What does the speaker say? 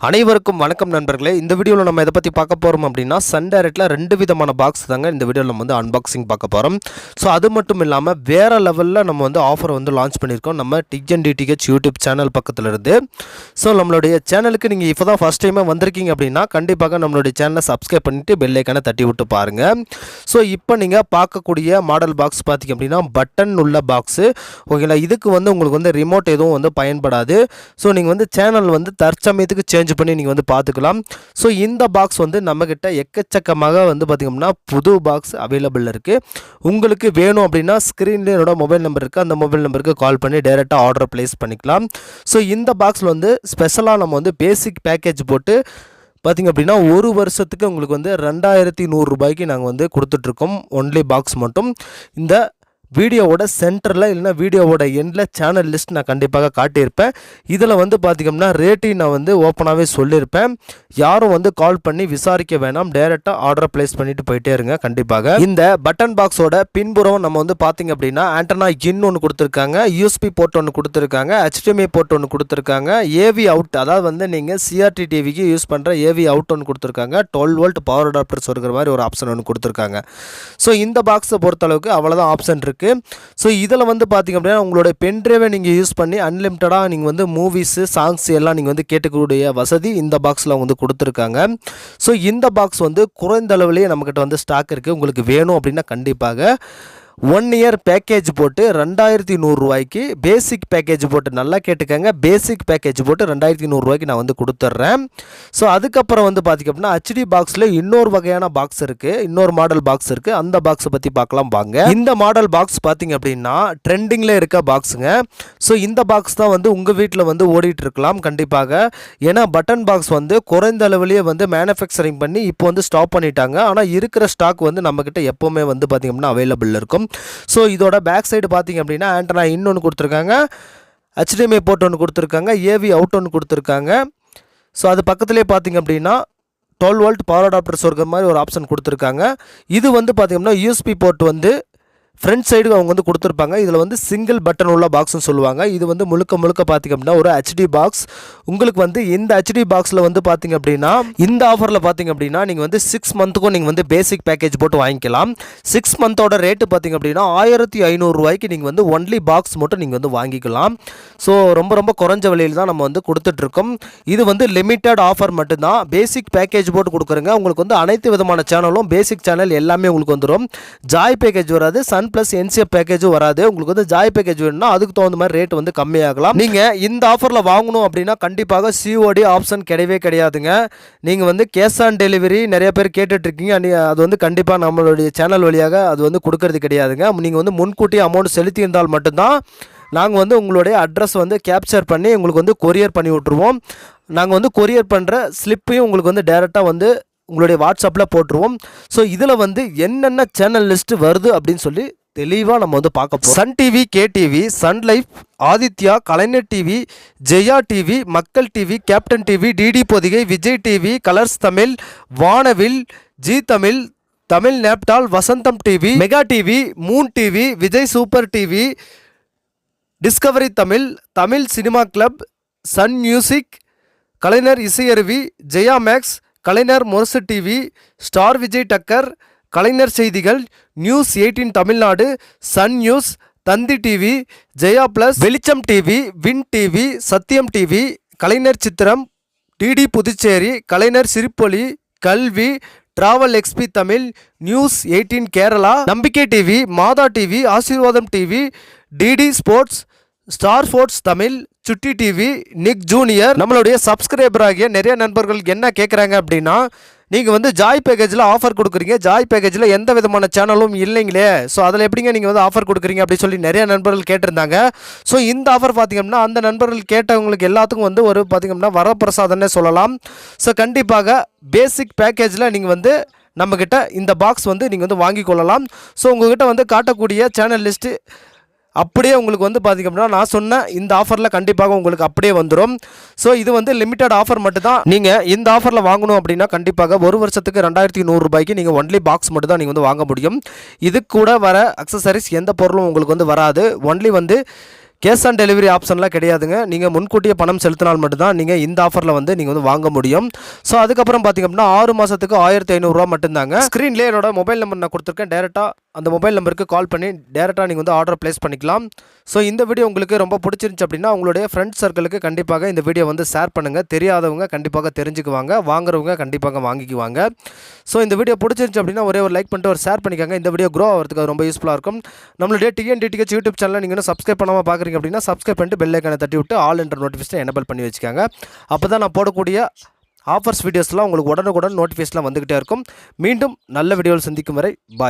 அனைவருக்கும் வணக்கம் நண்பர்களே. இந்த வீடியோவில் நம்ம எதை பற்றி பார்க்க போகிறோம் அப்படின்னா, சன் டைரக்டில் 2 விதமான பாக்ஸ் தாங்க இந்த வீடியோவில் நம்ம வந்து அன்பாக்சிங் பார்க்க போகிறோம். ஸோ அது மட்டும் இல்லாமல் வேறு லெவலில் நம்ம வந்து ஆஃபர் வந்து லான்ச் பண்ணியிருக்கோம் நம்ம டிஎன்டிடிஹெச் யூடியூப் சேனல் பக்கத்தில் இருந்து. ஸோ நம்மளுடைய சேனலுக்கு நீங்கள் இப்போ தான் ஃபஸ்ட் டைமாக வந்திருக்கீங்க அப்படின்னா கண்டிப்பாக நம்மளுடைய சேனலை சப்ஸ்கிரைப் பண்ணிவிட்டு பெல் ஐக்கானை தட்டி விட்டு பாருங்கள். ஸோ இப்போ நீங்கள் பார்க்கக்கூடிய மாடல் பாக்ஸ் பார்த்திங்க அப்படின்னா பட்டன் உள்ள பாக்ஸு, ஓகேங்களா. இதுக்கு வந்து உங்களுக்கு வந்து ரிமோட் எதுவும் வந்து பயன்படாது. ஸோ நீங்கள் வந்து சேனல் வந்து தற்சமயத்துக்கு சேஞ்ச் பண்ணி நீங்கள் வந்து பார்த்துக்கலாம். ஸோ இந்த பாக்ஸ் வந்து நம்மக்கிட்ட எக்கச்சக்கமாக வந்து பார்த்திங்கன்னா புது பாக்ஸ் அவைலபிள் இருக்குது. உங்களுக்கு வேணும் அப்படின்னா ஸ்க்ரீனில் என்னோட மொபைல் நம்பர் இருக்குது, அந்த மொபைல் நம்பருக்கு கால் பண்ணி டைரெக்டாக ஆர்டர் ப்ளேஸ் பண்ணிக்கலாம். ஸோ இந்த பாக்ஸில் வந்து ஸ்பெஷலாக நம்ம வந்து பேசிக் பேக்கேஜ் போட்டு பார்த்திங்க அப்படின்னா ஒரு வருஷத்துக்கு உங்களுக்கு வந்து 2100 ரூபாய்க்கு நாங்கள் வந்து கொடுத்துட்ருக்கோம். ஒன்லி பாக்ஸ் மட்டும். இந்த வீடியோவோட சென்டரில் இல்லைனா வீடியோவோட எண்டில் சேனல் லிஸ்ட் நான் கண்டிப்பாக காட்டியிருப்பேன். இதில் வந்து பார்த்திங்கன்னா ரேட்டையும் நான் வந்து ஓப்பனாகவே சொல்லியிருப்பேன். யாரும் வந்து கால் பண்ணி விசாரிக்க வேணாம், டைரெக்டாக ஆர்டர் ப்ளேஸ் பண்ணிவிட்டு போயிட்டே இருங்க. கண்டிப்பாக இந்த பட்டன் பாக்ஸோட பின்புறம் நம்ம வந்து பார்த்திங்க அப்படின்னா ஆண்டனா இன் ஒன்று கொடுத்துருக்காங்க, யூஎஸ்பி போர்ட் ஒன்று கொடுத்துருக்காங்க, HDMI போர்ட் ஒன்று கொடுத்துருக்காங்க, ஏவி அவுட், அதாவது வந்து நீங்கள் சிஆர்டி டிவிக்கு யூஸ் பண்ணுற ஏவி அவுட் ஒன்று கொடுத்துருக்காங்க, 12 வோல்ட் பவர் அடாப்டர் சொல்கிற மாதிரி ஒரு ஆப்ஷன் ஒன்று கொடுத்துருக்காங்க. ஸோ இந்த பாக்ஸை பொறுத்தளவுக்கு அவ்வளோதான் ஆப்ஷன் இருக்குது. ஸோ இதில் வந்து பார்த்திங்க அப்படின்னா உங்களுடைய பென்ட்ரைவை நீங்கள் யூஸ் பண்ணி அன்லிமிட்டடாக நீங்கள் வந்து மூவிஸு சாங்ஸ் எல்லாம் நீங்கள் வந்து கேட்கக்கூடிய வசதி இந்த பாக்ஸில் வந்து கொடுத்துருக்காங்க. ஸோ இந்த பாக்ஸ் வந்து குறைந்த அளவுலேயே நம்மக்கிட்ட வந்து ஸ்டாக் இருக்குது. உங்களுக்கு வேணும் அப்படின்னா கண்டிப்பாக 1 இயர் பேக்கேஜ் போட்டு 2100 ரூபாய்க்கு, பேசிக் பேக்கேஜ் போட்டு நல்லா கேட்டுக்கங்க, பேசிக் பேக்கேஜ் போட்டு 2100 ரூபாய்க்கு நான் வந்து கொடுத்துட்றேன். ஸோ அதுக்கப்புறம் வந்து பார்த்திங்க அப்படின்னா ஹெச்டி பாக்ஸில் இன்னொரு வகையான பாக்ஸ் இருக்குது, இன்னொரு மாடல் பாக்ஸ் இருக்குது. அந்த பாக்ஸை பற்றி பார்க்கலாம் வாங்க. இந்த மாடல் பாக்ஸ் பார்த்திங்க அப்படின்னா ட்ரெண்டிங்கில் இருக்க பாக்ஸுங்க. ஸோ இந்த பாக்ஸ் தான் வந்து உங்கள் வீட்டில் வந்து ஓடிட்டு இருக்கலாம் கண்டிப்பாக. ஏன்னா பட்டன் பாக்ஸ் வந்து குறைந்த அளவுலேயே வந்து மேனுஃபேக்சரிங் பண்ணி இப்போ வந்து ஸ்டாப் பண்ணிட்டாங்க. ஆனால் இருக்கிற ஸ்டாக் வந்து நம்மக்கிட்ட எப்போவுமே வந்து பார்த்திங்க அப்படின்னா அவைலபிள் இருக்கும். ஸோ இதோட பேக் சைடு பார்த்திங்க அப்படின்னா ஆண்டனா இன்னொன்று கொடுத்துருக்காங்க, HDMI போர்ட் ஒன்று கொடுத்துருக்காங்க, ஏவி அவுட் ஒன்று கொடுத்துருக்காங்க. ஸோ அது பக்கத்துலேயே பார்த்திங்க அப்படின்னா 12 வோல்ட் பவர் அடாப்டர் சொல்கிற மாதிரி ஒரு ஆப்ஷன் கொடுத்துருக்காங்க. இது வந்து பார்த்திங்கன்னா யூஎஸ்பி போர்ட் வந்து ஃப்ரண்ட் சைடு அவங்க வந்து கொடுத்துருப்பாங்க. இதில் வந்து சிங்கிள் பட்டன் உள்ள பாக்ஸ்னு சொல்லுவாங்க. இது வந்து முழுக்க பார்த்திங்க அப்படின்னா ஒரு ஹெச்டி பாக்ஸ். உங்களுக்கு வந்து இந்த ஹெச்டி பாக்ஸில் வந்து பார்த்திங்க அப்படின்னா இந்த ஆஃபரில் பார்த்திங்க அப்படின்னா நீங்கள் வந்து 6 மந்த்துக்கும் நீங்கள் வந்து பேசிக் பேக்கேஜ் போட்டு வாங்கிக்கலாம். 6 மந்தோட ரேட்டு பார்த்திங்க அப்படின்னா 1500 ரூபாய்க்கு நீங்கள் வந்து ஒன்லி பாக்ஸ் மட்டும் நீங்கள் வந்து வாங்கிக்கலாம். ஸோ ரொம்ப குறைஞ்ச விலையில் தான் நம்ம வந்து கொடுத்துட்ருக்கோம். இது வந்து லிமிட்டட் ஆஃபர் மட்டும்தான். பேசிக் பேக்கேஜ் போட்டு கொடுக்குறங்க. உங்களுக்கு வந்து அனைத்து விதமான சேனலும் பேசிக் சேனல் எல்லாமே உங்களுக்கு வந்துடும். ஜாய் பேக்கேஜ் வராது, சன் ப்ளஸ் என்சிஎஃப் பேக்கேஜும் வராது. உங்களுக்கு வந்து ஜாய் பேக்கேஜ் வேணும்னா அதுக்கு தகுந்த மாதிரி ரேட் வந்து கம்மியாகலாம். நீங்கள் இந்த ஆஃபரில் வாங்கணும் அப்படின்னா கண்டிப்பாக சிஓடி ஆப்ஷன் கிடையவே கிடையாதுங்க. நீங்கள் வந்து கேஷ் ஆன் டெலிவரி நிறைய பேர் கேட்டுட்ருக்கீங்க. அது வந்து கண்டிப்பாக நம்மளுடைய சேனல் வழியாக அது வந்து கொடுக்கறது கிடையாதுங்க. நீங்கள் வந்து முன்கூட்டி அமௌண்ட் செலுத்தி இருந்தால் மட்டும்தான் நாங்கள் வந்து உங்களுடைய அட்ரஸ் வந்து கேப்சர் பண்ணி உங்களுக்கு வந்து கொரியர் பண்ணி விட்ருவோம். நாங்கள் வந்து கொரியர் பண்ணுற ஸ்லிப்பையும் உங்களுக்கு வந்து டைரெக்டாக வந்து உங்களுடைய வாட்ஸ்அப்பில் போட்டுருவோம். ஸோ இதில் வந்து என்னென்ன சேனல் லிஸ்ட்டு வருது அப்படின்னு சொல்லி தெளிவாக நம்ம வந்து பார்க்க போகிறோம். Sun TV, KTV, Sun Life, Aditya, Kalaignar TV, Jaya TV, Makkal TV, captain TV, DD Podhigai, Vijay TV, Colors Tamil, Vaanavil, Zee Tamil, Tamil நேப்டால், Vasantham TV, mega TV, moon TV, Vijay super TV, Discovery Tamil, Tamil cinema club, Sun music, Kalaignar Isaiaruvi, Jaya max, Kalaignar Murasu TV, star Vijay டக்கர், Kalaignar Seithigal, news 18 Tamil Nadu, Sun news, Thanthi TV, Jaya plus, Velicham TV, win TV, சத்தியம் TV, Kalaignar Chithiram, DD Puducherry, Kalaignar Sirippoli, Kalvi, Travel XP Tamil, News 18 Kerala, Nambikkai TV, Matha TV, Aaseervatham TV, DD Sports, Star Sports Tamil, Chutti TV, Nick Junior. நம்மளுடைய subscriber ஆகிய நிறைய நண்பர்கள் என்ன கேட்குறாங்க அப்படின்னா, நீங்கள் வந்து ஜாய் பேக்கேஜில் ஆஃபர் கொடுக்குறீங்க, ஜாய் பேக்கேஜில் எந்த விதமான சேனலும் இல்லைங்களே, ஸோ அதில் எப்படிங்க நீங்கள் வந்து ஆஃபர் கொடுக்குறீங்க அப்படின்னு சொல்லி நிறைய நண்பர்கள் கேட்டிருந்தாங்க. ஸோ இந்த ஆஃபர் பார்த்திங்கன்னா அந்த நண்பர்கள் கேட்டவங்களுக்கு எல்லாத்துக்கும் வந்து ஒரு பார்த்திங்கன்னா வரப்பிரசாதன்னே சொல்லலாம். ஸோ கண்டிப்பாக பேசிக் பேக்கேஜில் நீங்கள் வந்து நம்மக்கிட்ட இந்த பாக்ஸ் வந்து நீங்கள் வந்து வாங்கி கொள்ளலாம். ஸோ உங்கள்கிட்ட வந்து காட்டக்கூடிய சேனல் லிஸ்ட்டு அப்படியே உங்களுக்கு வந்து பார்த்திங்க அப்படின்னா நான் சொன்ன இந்த ஆஃபரில் கண்டிப்பாக உங்களுக்கு அப்படியே வந்துடும். ஸோ இது வந்து லிமிட்டட் ஆஃபர் மட்டும்தான். நீங்கள் இந்த ஆஃபரில் வாங்கணும் அப்படின்னா கண்டிப்பாக ஒரு வருஷத்துக்கு 2100 ரூபாய்க்கு நீங்கள் ஒன்லி பாக்ஸ் மட்டும் தான் நீங்கள் வந்து வாங்க முடியும். இது கூட வர அக்சசரிஸ் எந்த பொருளும் உங்களுக்கு வந்து வராது. ஒன்லி வந்து கேஷ் ஆன் டெலிவரி ஆப்ஷன்லாம் கிடையாதுங்க. நீங்கள் முன்கூட்டியே பணம் செலுத்தினால் மட்டும்தான் நீங்கள் இந்த ஆஃபரில் வந்து நீங்கள் வந்து வாங்க முடியும். ஸோ அதுக்கப்புறம் பார்த்திங்க அப்படின்னா 6 மாதத்துக்கு 1500 மட்டும்தாங்க. ஸ்க்ரீன்லேயே என்னோட மொபைல் நம்பர் நான் கொடுத்துருக்கேன். டேரெக்டாக அந்த மொபைல் நம்பருக்கு கால் பண்ணி டேரெக்டாக நீங்கள் வந்து ஆர்டர் ப்ளேஸ் பண்ணிக்கலாம். ஸோ இந்த வீடியோ உங்களுக்கு ரொம்ப பிடிச்சிருந்துச்சு அப்படின்னா உங்களுடைய ஃப்ரெண்ட்ஸ் சர்க்கிளுக்கு கண்டிப்பாக இந்த வீடியோ வந்து ஷேர் பண்ணுங்கள். தெரியாதவங்க கண்டிப்பாக தெரிஞ்சுக்குவாங்க, வாங்குறவங்க கண்டிப்பாக வாங்கிக்குவாங்க. ஸோ இந்த வீடியோ பிடிச்சிருந்துச்சு அப்படின்னா ஒரே ஒரு லைக் பண்ணிட்டு ஒரு ஷேர் பண்ணிக்கோங்க. இந்த வீடியோ க்ரோ ஆகிறதுக்கு ரொம்ப யூஸ்ஃபுல்லாக இருக்கும். நம்மளுடைய டிஎன்டிடிஹெச் யூடியூப் சேனலில் நீங்கள் இன்னும் சப்ஸ்கிரைப் பண்ணாமல் பார்க்குறீங்க அப்படின்னா சப்ஸ்கிரைப் பண்ணிட்டு பெல் ஐக்கானை தட்டி விட்டு ஆல் என்ற நோட்டிஃபிகேஷன் எனேபிள் பண்ணி வச்சுக்கோங்க. அப்போ தான் நான் போடக்கூடிய ஆஃபர்ஸ் வீடியோஸ்லாம் உங்களுக்கு உடனுக்குடன் நோட்டிஃபிகேஷன்லாம் வந்துக்கிட்டே இருக்கும். மீண்டும் நல்ல வீடியோவில் சந்திக்கும் வரை பாய்.